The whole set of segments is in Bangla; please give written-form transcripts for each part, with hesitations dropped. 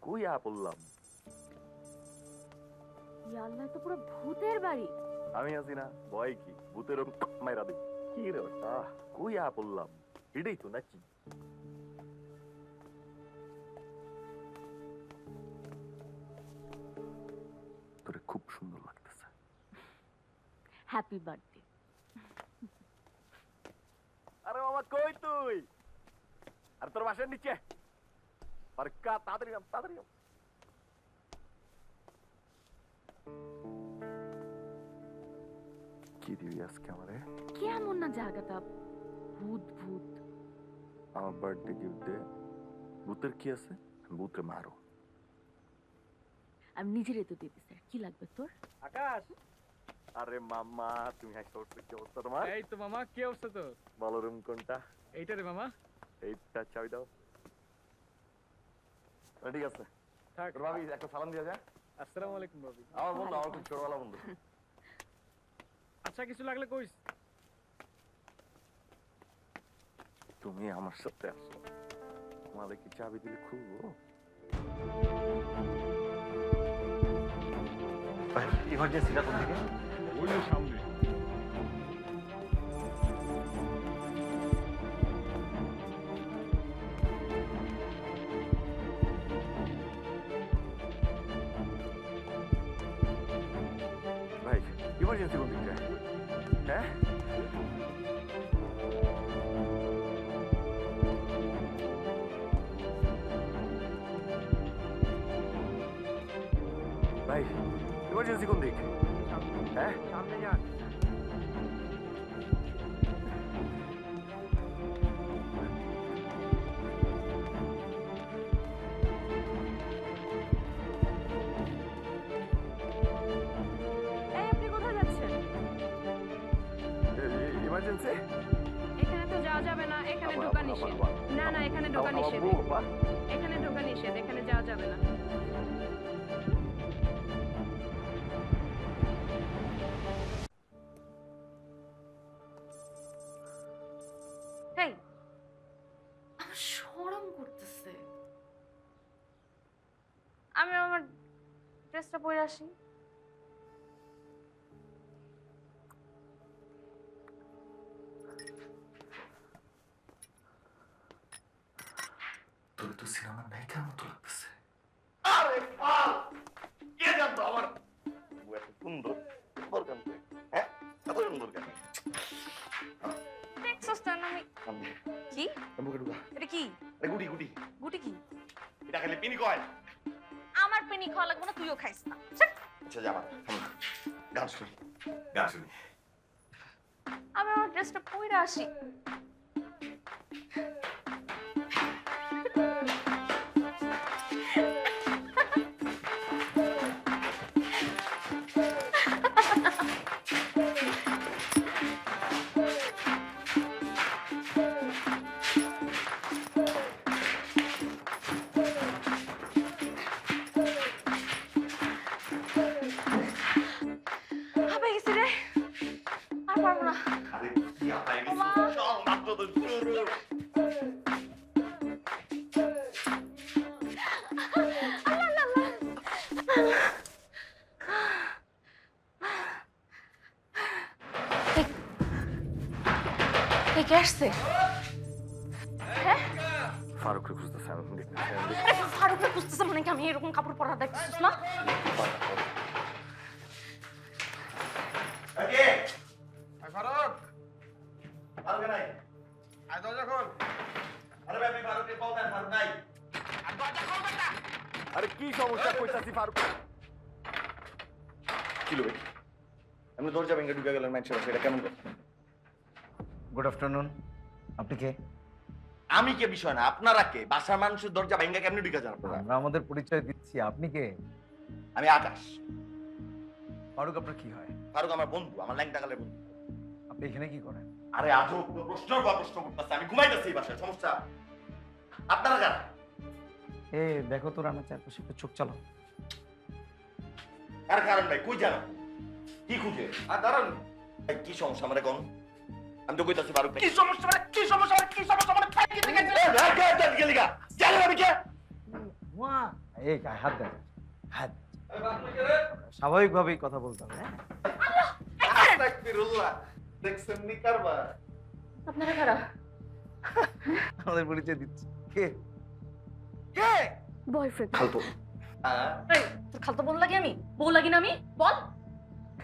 কইয়া পড়লাম। আল্লাহ, তো পুরো ভূতের বাড়ি। আমি আছি না, ভয় কি? ভূতের মাইরা দিই। কি রে কইয়া পড়লাম, এটাই তো নাকি? তোরে খুব সুন্দর লাগতেছে। Happy birthday. আরে মামা কই তুই? আর তোর বাসার নিচে আর কা তাড়াতাড়ি নাম, তাড়াতাড়ি নাম। কি দিবি আজকে আমারে? কেমন না জায়গাটা, ভূত ভূত। আমার বার্থডে গিফট দে। ভূতের কি আছে? ভূতে মারো। আমি নিজের তো দিতে স্যার, কি লাগবে তোর? আকাশ, আরে মামা তুমি হাসতে উঠতে, কি অবস্থা তোমার? এই তো মামা, কি অবস্থা তোর? বলো রুম কোনটা? এইটা রে মামা। এইটা চাবি দাও। ঠিক আছে, থাক। ভাবি একটা সালাম দিয়ে যা। আসসালামু আলাইকুম ভাবি। আমার বন্ধু, আমার খুব ছোটবেলা বন্ধু। আচ্ছা, কিছু লাগলে কইস। তুমি আমার সাথে আসো, তোমাদের কি চাবি দিলে খুলবো? ইমার্জেন্সিটা কোন দিকে? ওই যে সামনে। ভাই ইমার্জেন্সি কোন দিকে? হ্যাঁ ভাই, ইমার্জেন্সি কোন দিক? হ্যাঁ সামনে যান। এই, আপনি কোথায় যাচ্ছেন? ইমার্জেন্সি? এখানে তো যাওয়া যাবে না, এখানে ঢোকা নিষেধ। না না, এখানে ঢোকা নিষেধ, এখানে ঢোকা নিষেধ, এখানে যাওয়া যাবে না। হেই, আমার শরম করতেছে। আমি আমার ড্রেসটা পরে আসি। তোর তো সিনেমার নায়িকার মতো লাগতেছে। আরে পাল, কে জানতো আমার এত সুন্দর? দরকার নেই। হ্যাঁ এত সুন্দর কেন? দেখছস তো আমি কি? মুখে ঢুকা। এটা কি? আরে গুটি গুটি। গুটি কি? এটা খালি পিনি কয়। আমার পেনি খাওয়া লাগবে না, তুইও খাইস না। আচ্ছা যাবা, গান শুনি, গান শুনি। আমি আমার ড্রেসটা পরে আসি। হাঁপাই গেছি রে, আর পারবো না। আরে কি আপায় গেছে? ওমা। চল মাত্র তো শুরু। কে আসছে? ফারুককে খুঁজতেছে, আমি দেখতেছি। ফারুককে খুঁজতেছে মানে কি? আমি এরকম কাপড় পরা দেখতেছিস না? ফারুক, ফারুক নাই। আয় দরজা খোল। আরে ভাই ফারুককে কল দেন, ফারুক নাই। আর দরজা খোল বেটা। আরে কি সমস্যা কইতাছি ফারুক? কি লবে? আমি দরজা ভেঙে ঢুকে গেলাম ম্যাচে, সেটা কেমন কথা? Good afternoon. আপনি কে? আমি কে বিষয় না, আপনারা কে? বাসার মানুষের দরজা ভেঙে কেমনে ঢুকে যান আপনারা? আমরা আমাদের পরিচয় দিচ্ছি। আপনি কে? আমি আকাশ। ফারুক আপনার কি হয়? ফারুক আমার বন্ধু, আমার ল্যাংটা কালের বন্ধু। আপনি এখানে কি করেন? আরে আজব প্রশ্নের পর প্রশ্ন করতেছে, আমি ঘুমাইতেছি এই বাসায়, সমস্যা? আপনারা কারা? এ দেখো তো রান্না চারপাশে একটু চোখ চালাও। আর কারণ ভাই কই জানো? কি খুঁজে? আর দাঁড়ান ভাই, কি সমস্যা আমারে কোন? আমি তো কইতাছি ফারুক ভাই। কি সমস্যা মানে? কি সমস্যা মানে? কি সমস্যা মানে? ফাইট কেটে গেছে। গেলিগা জানেন আমি কে? ওয়া এই গায়ে হাত দেন, হাত। স্বাভাবিকভাবেই কথা বলতে হবে, হ্যাঁ? আস্তাগফিরুল্লাহ। দেখছেন নি কারবার? আপনারা কারা? আমাদের পরিচয় দিচ্ছি। কে কে? বয়ফ্রেন্ড। খালতো এই তোর খালতো বোন লাগি আমি? বউ লাগি না আমি? বল।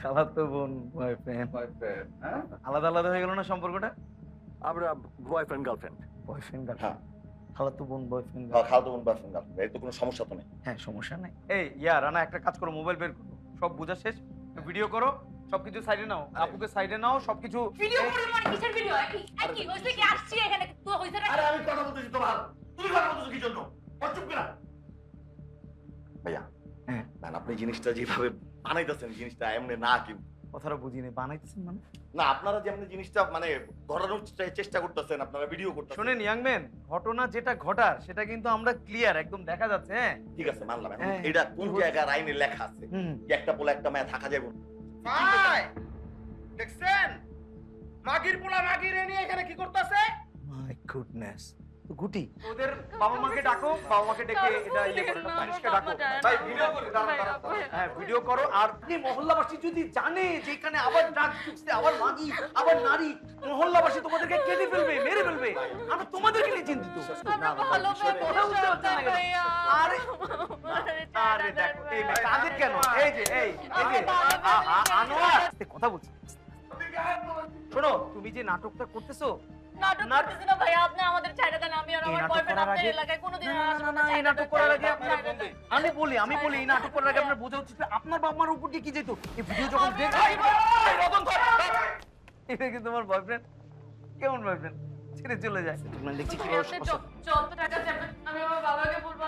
খালাতো বোন, বয়ফ্রেন্ড, বয়ফ্রেন্ড, হ্যাঁ? আলাদা আলাদা হয়ে গেল না সম্পর্কটা? আমরা বয়ফ্রেন্ড গার্লফ্রেন্ড। বয়ফ্রেন্ড হ্যাঁ। খালাতো বোন, বয়ফ্রেন্ড। খালতো বোন বয়ফ্রেন্ড গার্লফ্রেন্ড, এর তো কোনো সমস্যা তো নেই। হ্যাঁ, সমস্যা নাই। এই রানা, একটা কাজ করো, মোবাইল বের করো, সব বোঝা শেষ, ভিডিও করো, সবকিছু সাইডে নাও, আপুকে সাইডে নাও, সবকিছু। ভিডিও করে মানে কিসের ভিডিও? একই হইছে কি আসছি এখানে তো হইছে না। আরে আমি কথা বলতেছি তো ভালো, তুমি কথা বলতেছো কি জন্য? চুপ করে ভাইয়া। হ্যাঁ। না আপনি জিনিসটা যেভাবে বানাইতেছেন, জিনিসটা এমনি না কিন্তু। কথাটা বুঝিনি, বানাইতেছেন মানে? না আপনারা যেমন জিনিসটা মানে ধরানোর চেষ্টা করতেছেন, আপনারা ভিডিও করতেছেন। শোনেন ইয়াংম্যান, ঘটনা যেটা ঘটার সেটা কিন্তু আমরা ক্লিয়ার, একদম দেখা যাচ্ছে। হ্যাঁ, ঠিক আছে মানলাম, এখন হ্যাঁ। এটা কোন জায়গার আইনে লেখা আছে হুম। যে একটা পোলা একটা মেয়ে থাকা যাবে না? ভাই দেখছেন মাগির পোলা মাগির নিয়ে এখানে কি করতেছে? মাই গুডনেস, গুটি ওদের বাবা মাকে ডাকো, বাবা মাকে ডেকে এটা ইয়ে করো, পুলিশকে ডাকো। ভাই ভিডিও করো, হ্যাঁ ভিডিও করো। আর এই মহল্লাবাসী যদি জানে যে এখানে আবার ড্রাগ ঢুকছে, আবার মাগি, আবার নারী, মহল্লাবাসী তোমাদেরকে কেটে ফেলবে, মেরে ফেলবে। আমরা তোমাদেরকে নিয়ে চিন্তিত। কথা বুঝতে পারছেন না কেন? আরে আরে দেখো, এই মেয়ে কাঁদে কেন? এই যে আনোয়ার, কথা বলছি। শোনো, তুমি যে নাটকটা করতেছো, নাটক করতেছি না ভাই, আপনি আমাদের ছাইড়া দেন। আমি আর এই আমার নাটক বয়ফ্রেন্ড করার আপনার আগে- এলাকায় কোনোদিন না, না, না, এই নাটক করার আগে আপনার আমি বলি এই নাটক করার আগে আপনার বোঝা উচিত আপনার বাবা মার উপর দিয়ে কি যেত। এই ভিডিও যখন দেখ, এটা কি তোমার বয়ফ্রেন্ড? কেমন বয়ফ্রেন্ড? ছেড়ে চলে যায়। তোমরা দেখছি কি যত টাকা যাবে আমি আমার বাবাকে বলবো।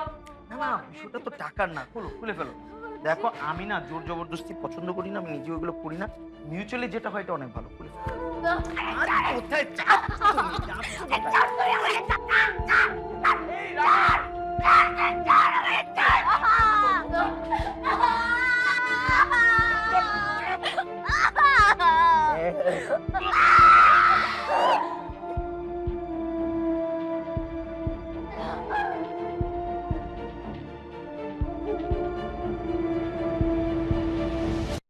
না না, বিষয়টা তো টাকার না, খুলে ফেলো। দেখো, আমি না জোর জবরদস্তি পছন্দ করি না, আমি নিজে ওইগুলো করি না। মিউচুয়ালি যেটা হয় এটা অনেক ভালো। খুলে ফেলো। আরে কোথায় যাচ্ছ তুমি? যাচ্ছ কোথায়? Ah!